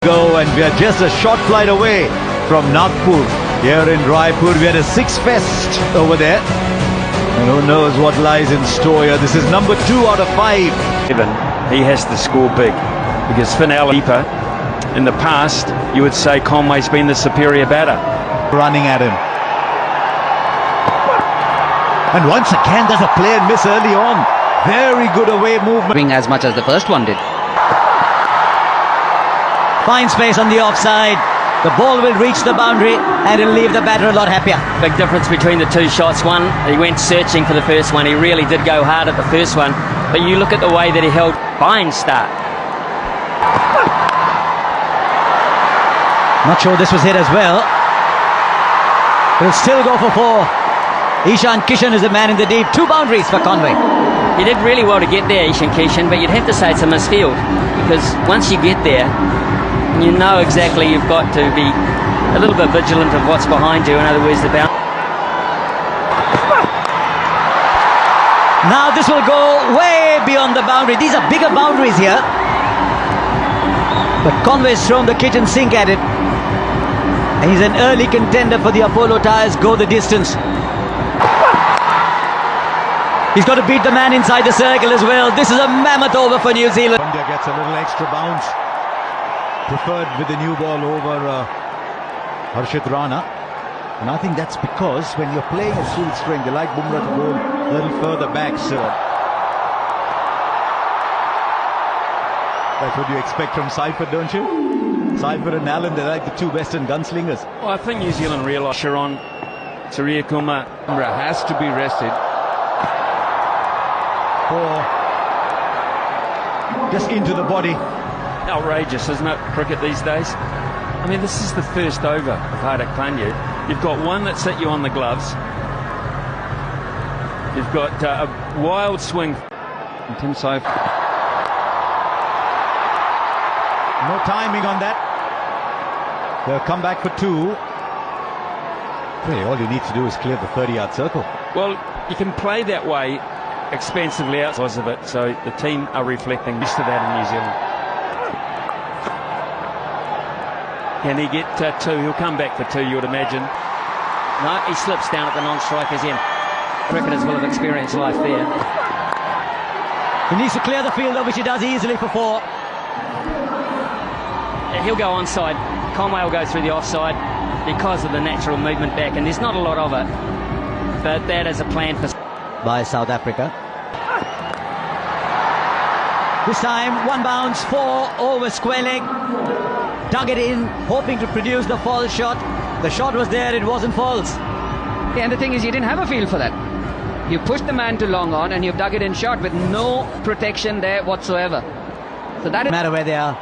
Go, and we are just a short flight away from Nagpur. Here in Raipur, we had a six-fest over there. And who knows what lies in store here. This is number 2 out of 5. He has to score big because Finn Keeper, in the past, you would say Conway's been the superior batter. Running at him. And once again, there's a play and miss early on. Very good away movement. As much as the first one did. Fine space on the offside. The ball will reach the boundary and it'll leave the batter a lot happier. Big difference between the two shots. One, he went searching for the first one. He really did go hard at the first one. But you look at the way that he held. Fine start. Not sure this was hit as well. He'll still go for 4. Ishan Kishan is the man in the deep. 2 boundaries for Conway. He did really well to get there, Ishan Kishan, but you'd have to say it's a misfield. Because once you get there, you know exactly you've got to be a little bit vigilant of what's behind you. In other words, the boundary. Now this will go way beyond the boundary. These are bigger boundaries here. But Conway's thrown the kitchen sink at it. And he's an early contender for the Apollo Tyres Go the Distance. He's got to beat the man inside the circle as well. This is a mammoth over for New Zealand. India gets a little extra bounce. Preferred with the new ball over Harshit Rana. And I think that's because when you're playing at full strength, they like Bumrah to go a little further back, sir. That's what you expect from Seifert, don't you? Seifert and Allen, they're like the 2 western gunslingers. Well, I think New Zealand realised Sharon Surya Kumar has to be rested. Or just into the body. Outrageous, isn't it, cricket these days? I mean, this is the first over of Hardik Pandya. You've got one that's hit you on the gloves. You've got a wild swing from Tim Seifert. No timing on that. They'll come back for 2. Really, all you need to do is clear the 30-yard circle. Well, you can play that way expensively out because of it, so the team are reflecting used to that in New Zealand. Can he get 2? He'll come back for 2, you would imagine. No, he slips down at the non-striker's end. Cricketers will have experienced life there. He needs to clear the field, which he does easily for 4. He'll go onside. Conway will go through the offside because of the natural movement back, and there's not a lot of it. But that is a plan for... By South Africa. This time, 1 bounce, 4 over square leg. Dug it in, hoping to produce the false shot. The shot was there, it wasn't false. Yeah, and the thing is, you didn't have a feel for that. You pushed the man to long on and you've dug it in short with no protection there whatsoever. So that is... No matter where they are.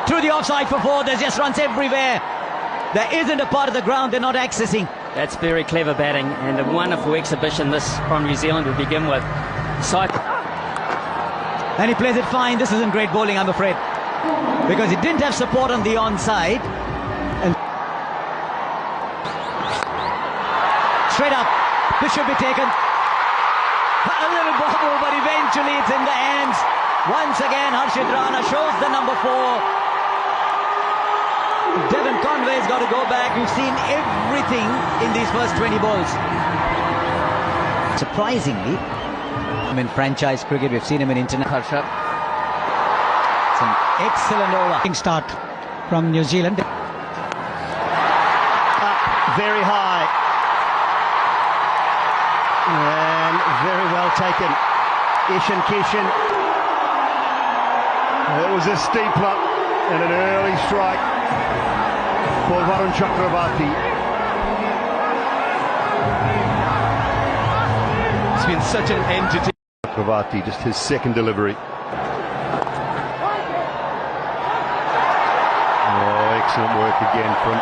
Through the offside for 4, there's just runs everywhere. There isn't a part of the ground they're not accessing. That's very clever batting and a wonderful exhibition this from New Zealand to begin with. And he plays it fine. This isn't great bowling, I'm afraid. Because he didn't have support on the onside. And straight up, this should be taken. A little bobble, but eventually it's in the hands. Once again, Harshit Rana shows the number 4. Devon Conway's got to go back. We've seen everything in these first 20 balls. Surprisingly, in franchise cricket, we've seen him in international. It's an excellent over. Start from New Zealand. Very high. And very well taken. Ishan Kishan. It was a steepler and an early strike for Varun Chakravarti. It's been such an entity. Chakravarti, just his second delivery. Oh, excellent work again from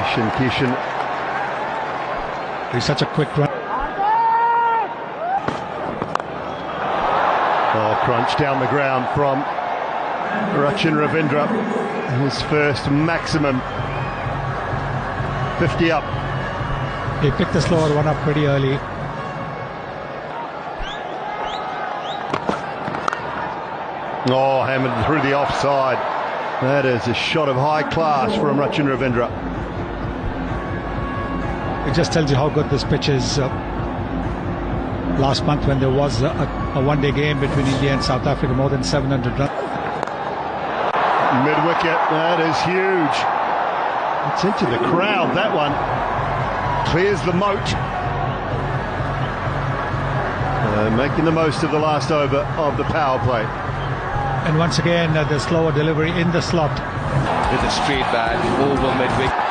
Ishan Kishan. He's such a quick run. Oh, crunch down the ground from Rachin Ravindra. His first maximum. 50 up. He picked the slower one up pretty early. Oh, hammered through the offside. That is a shot of high class from Rachin Ravindra. It just tells you how good this pitch is. Last month when there was a one-day game between India and South Africa, more than 700 runs. Mid-wicket, that is huge. It's into the crowd, that one. Clears the moat. Making the most of the last over of the power play. And once again, the slower delivery in the slot. With a straight bat over mid-wicket.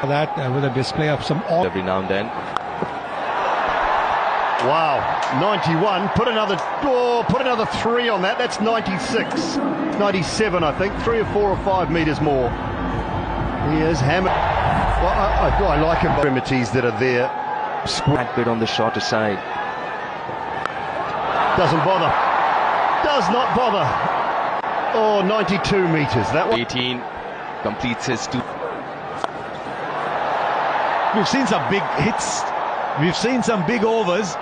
That with a display of some Every now and then. Wow, 91. Put another 3 on that. That's 96, 97, I think. 3 or 4 or 5 metres more. He is hammered. Well, I like him. Extremities that are there. That bit on the shorter side. Doesn't bother. Does not bother. Oh, 92 metres. That one. 18 completes his 2. We've seen some big hits. We've seen some big overs.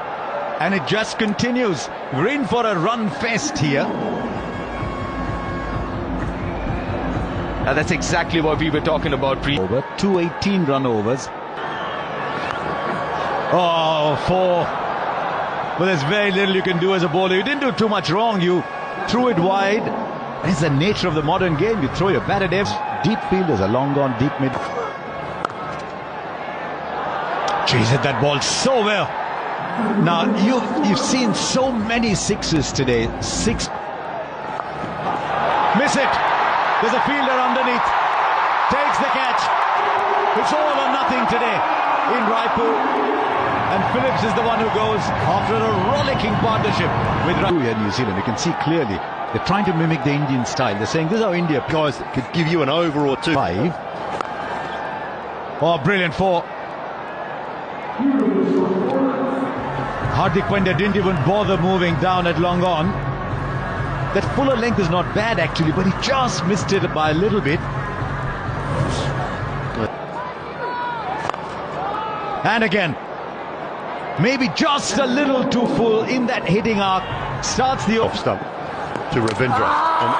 And it just continues. We're in for a run fest here. That's exactly what we were talking about. Over 218 run overs. Oh, 4. But there's very little you can do as a bowler. You didn't do too much wrong. You threw it wide. It's the nature of the modern game. You throw your bat at F. Deep fielders are long gone, deep mid. Jeez, hit that ball so well. Now, you've seen so many sixes today. 6. Miss it. There's a fielder underneath. Takes the catch. It's all or nothing today in Raipur. And Phillips is the one who goes after a rollicking partnership with New Zealand. You can see clearly they're trying to mimic the Indian style. They're saying this is how India Guys that could give you an over or 2. 5. Oh, brilliant 4. Hardik Pandya didn't even bother moving down at long on. That fuller length is not bad actually, but he just missed it by a little bit. And again, maybe just a little too full in that hitting arc. Starts the Off stump to Ravindra. And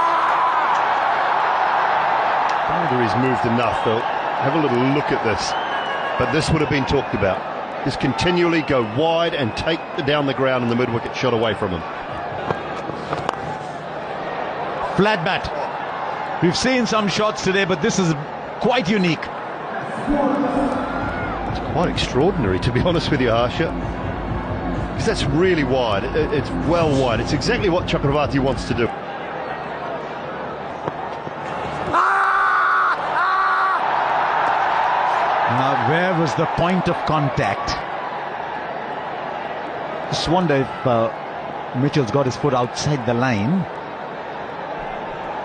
boundary's moved enough. They'll have a little look at this. But this would have been talked about. Just continually go wide and take down the ground and the mid-wicket shot away from him. Flat bat. We've seen some shots today, but this is quite unique. It's quite extraordinary, to be honest with you, Harsha. Because that's really wide. It's well wide. It's exactly what Chakravarti wants to do. Now, where was the point of contact? Just wonder if Mitchell's got his foot outside the line.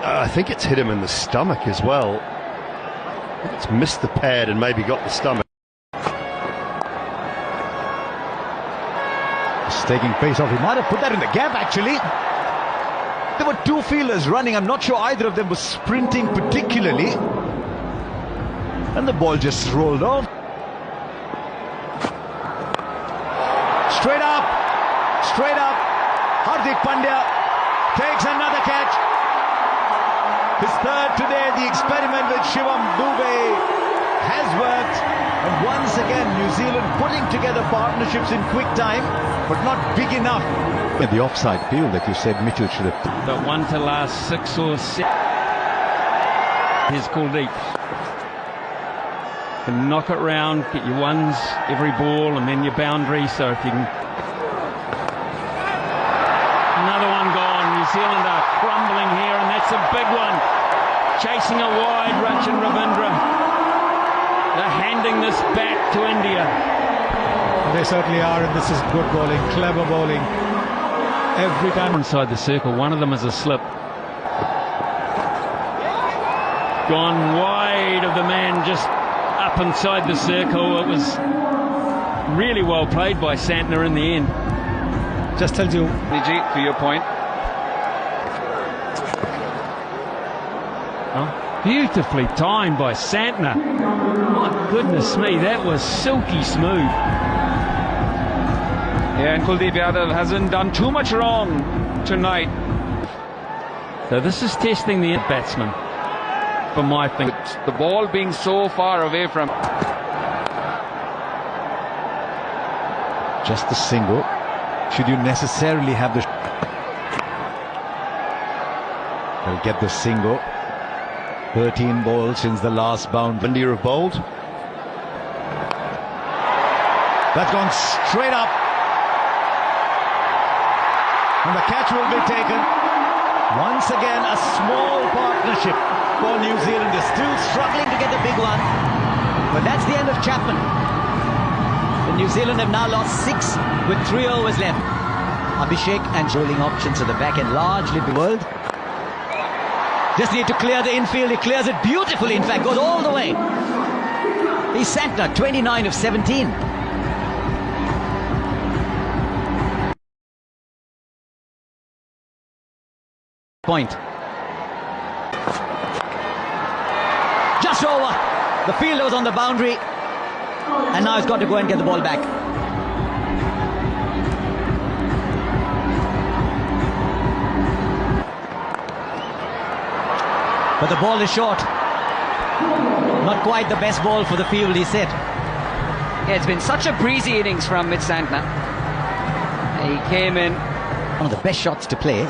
I think it's hit him in the stomach as well. I think it's missed the pad and maybe got the stomach. Just taking pace off. He might have put that in the gap, actually. There were 2 fielders running. I'm not sure either of them was sprinting particularly. And the ball just rolled off. Straight up. Straight up. Hardik Pandya takes another catch. His 3rd today. The experiment with Shivam Dubey has worked. And once again, New Zealand putting together partnerships in quick time, but not big enough. The offside field that you said Mitchell should have. The one to last 6 or 7. Here's Kuldeep. Can knock it round, get your ones every ball, and then your boundary. So if you can. Another one gone. New Zealand are crumbling here, and that's a big one. Chasing a wide, Rachin Ravindra. They're handing this back to India. They certainly are, and this is good bowling, clever bowling. Every time. Inside the circle, one of them is a slip. Gone wide of the man just up inside the circle. It was really well played by Santner in the end. Just tells you. Vijay, to your point. Oh, beautifully timed by Santner. My goodness me, that was silky smooth. Yeah, and Kuldeep Yadav hasn't done too much wrong tonight. So this is testing the batsman, for my thing. With the ball being so far away from... Just the single. Should you necessarily have the... They'll get the single. 13 balls since the last bound. India have bowled. That's gone straight up. And the catch will be taken. Once again, a small partnership for New Zealand. They're still Struggling to get the big one. But that's the end of Chapman. The New Zealand have now lost 6 with 3 overs left. Abhishek and bowling options at the back end largely the world. Just need to clear the infield. He clears it beautifully, in fact, goes all the way. He's Santner, 29 of 17. Point. Just over. The fielder was on the boundary. And now he's got to go and get the ball back. But the ball is short. Not quite the best ball for the field, he said. Yeah, it's been such a breezy innings from Mitch Santner. He came in. One of the best shots to play.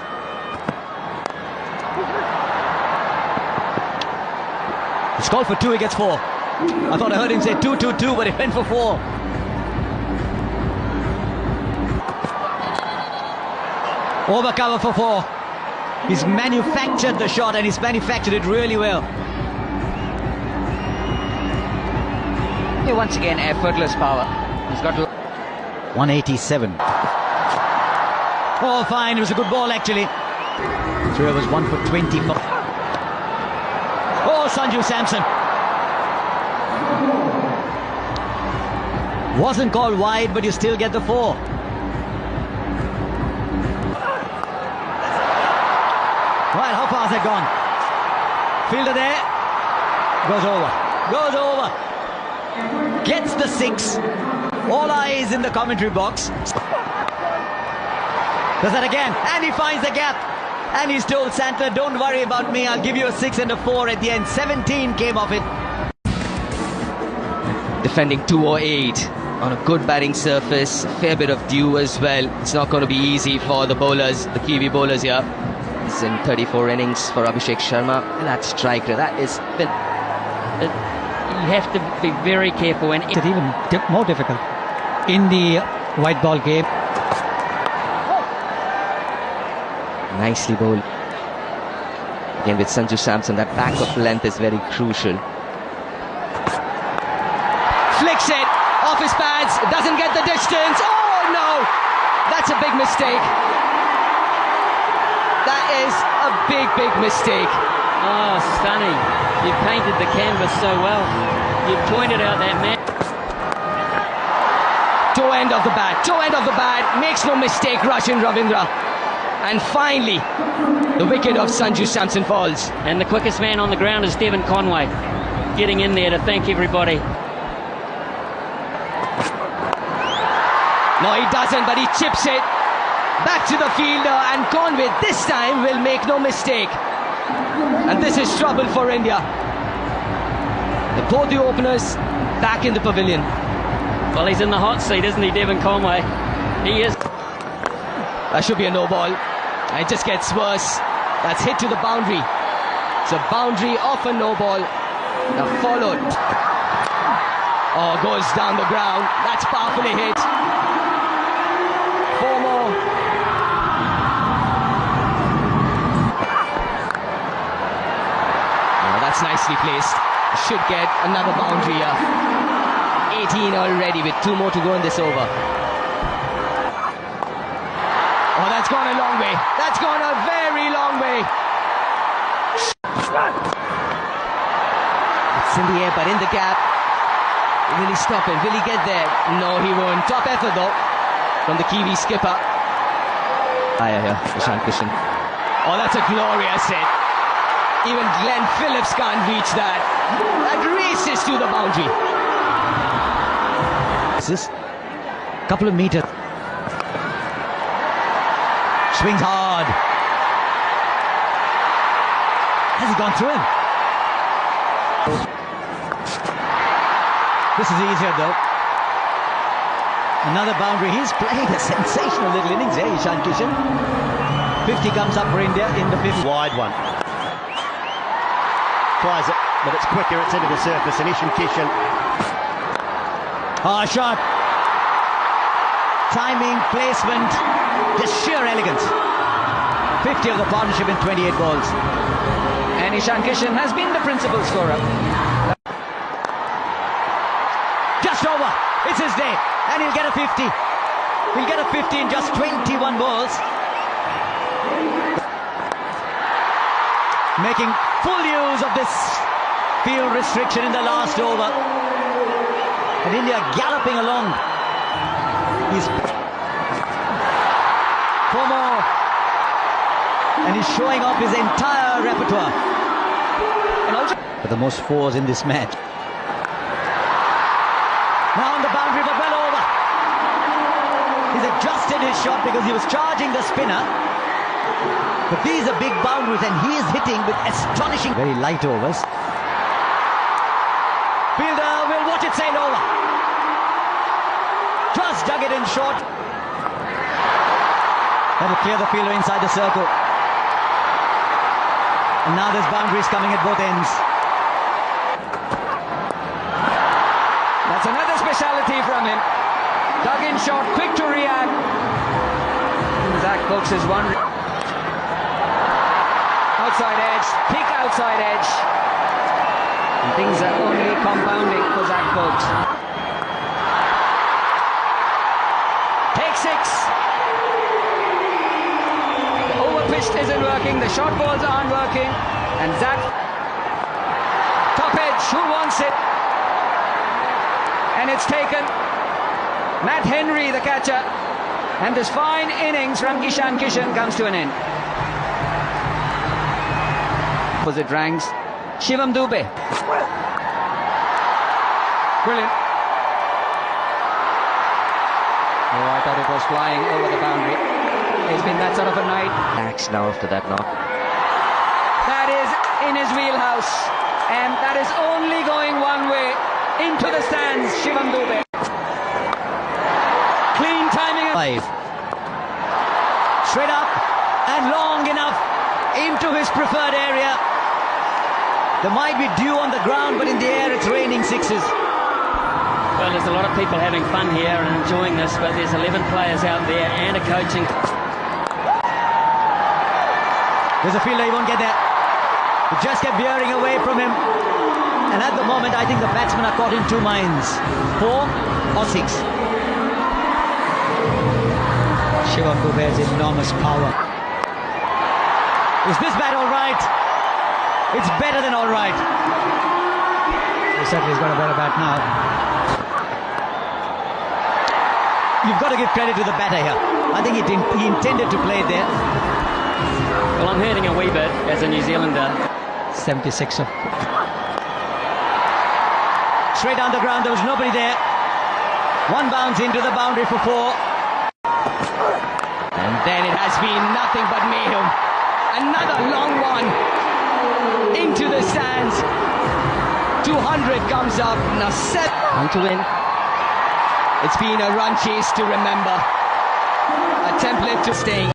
It's called for 2, he gets 4. I thought I heard him say 2-2-2, but he went for 4. Over cover for 4. He's manufactured the shot, and he's manufactured it really well. Yeah, once again, effortless power. He's got to... 187. Oh, fine. It was a good ball, actually. 3 overs, 1 for 25. Oh, Sanju Samson. Wasn't called wide, but you still get the 4. Right, how far has it gone? Fielder there. Goes over. Gets the 6. All eyes in the commentary box. Does that again. And he finds the gap. And he's told Santner, don't worry about me. I'll give you a 6 and a 4 at the end. 17 came off it. Defending 208 on a good batting surface, a fair bit of dew as well. It's not going to be easy for the bowlers, the Kiwi bowlers here. It's in 34 innings for Abhishek Sharma, and that strike rate, that is... You have to be very careful, and It's even more difficult in the white ball game. Nicely bowled. Again with Sanju Samson, that back of length is very crucial. Flicks it off his pads, doesn't get the distance. Oh no, that's a big mistake. That is a big mistake. oh, stunning. You painted the canvas so well. You pointed out that man. Toe end of the bat, makes no mistake, Rachin Ravindra. And finally, the wicket of Sanju Samson falls. And the quickest man on the ground is Devon Conway, getting in there to thank everybody. No, he doesn't, but he chips it back to the fielder, and Conway this time will make no mistake. And this is trouble for India. Both the openers back in the pavilion. Well, he's in the hot seat, isn't he, Devon Conway? He is. That should be a no ball. It just gets worse. That's hit to the boundary. It's a boundary off a no ball. Now followed. Oh, goes down the ground. That's powerfully hit. 4 more. Oh, that's nicely placed. Should get another boundary here. 18 already with 2 more to go in this over. Oh, that's gone a long way. That's gone a very long way. It's in the air, but in the gap. Will he stop it? Will he get there? No, he won't. Top effort, though, from the Kiwi skipper. Here, Ishan Kishan. Oh, that's a glorious hit. Even Glenn Phillips can't reach that. That races to the boundary. This is a couple of meters. swings hard. Has he gone through him? This is easier though. Another boundary. He's playing a sensational little innings here, Ishan Kishan. 50 comes up for India in the fifth. Wide one. Tries it, but it's quicker, it's into the surface, and Ishan Kishan. Shot. Timing, placement, just sheer elegance. 50 of the partnership in 28 balls. And Ishan Kishan has been the principal scorer. Just over. It's his day. And he'll get a 50. He'll get a 50 in just 21 balls. Making full use of this field restriction in the last over. And India galloping along. He's 4 more. And he's showing off his entire repertoire. And also for the most fours in this match. Now on the boundary, but well over. He's adjusted his shot because he was charging the spinner. But these are big boundaries and he is hitting with astonishing, very light overs. Fielder will watch it sail over. Just dug it in short. That'll clear the fielder inside the circle. And now there's boundaries coming at both ends. That's another speciality from him. Dug in short, quick to react. Zach Cooks is one. Outside edge, peak outside edge. And things are only compounding for Zach Cooks. Take 6. The overpitched isn't working, the short balls aren't working. And Zach, top edge, who wants it? And it's taken. Matt Henry, the catcher. And this fine innings from Ishan Kishan comes to an end. Opposite ranks, Shivam Dube. Brilliant. Oh, I thought it was flying over the boundary. It's been that sort of a night. Max now after that knock. That is in his wheelhouse. And that is only going one way. Into the stands, Shivam Dube. Clean timing. 5. Straight up and long enough into his preferred area. There might be dew on the ground, but in the air it's raining 6s. Well, there's a lot of people having fun here and enjoying this, but there's 11 players out there and a coaching. There's a fielder, he won't get there. It just kept veering away from him. And at the moment, I think the batsmen are caught in 2 minds. 4 or 6. Shivam Dube has enormous power. Is this bat all right? It's better than all right. He certainly has got a better bat now. You've got to give credit to the batter here. I think he intended to play there. Well, I'm hurting a wee bit as a New Zealander. 76er. Straight down the ground, there was nobody there. 1 bounce into the boundary for 4. And then it has been nothing but mayhem. Another long one into the stands. 200 comes up. Now 7 On to win. It's been a run chase to remember. A template to staying.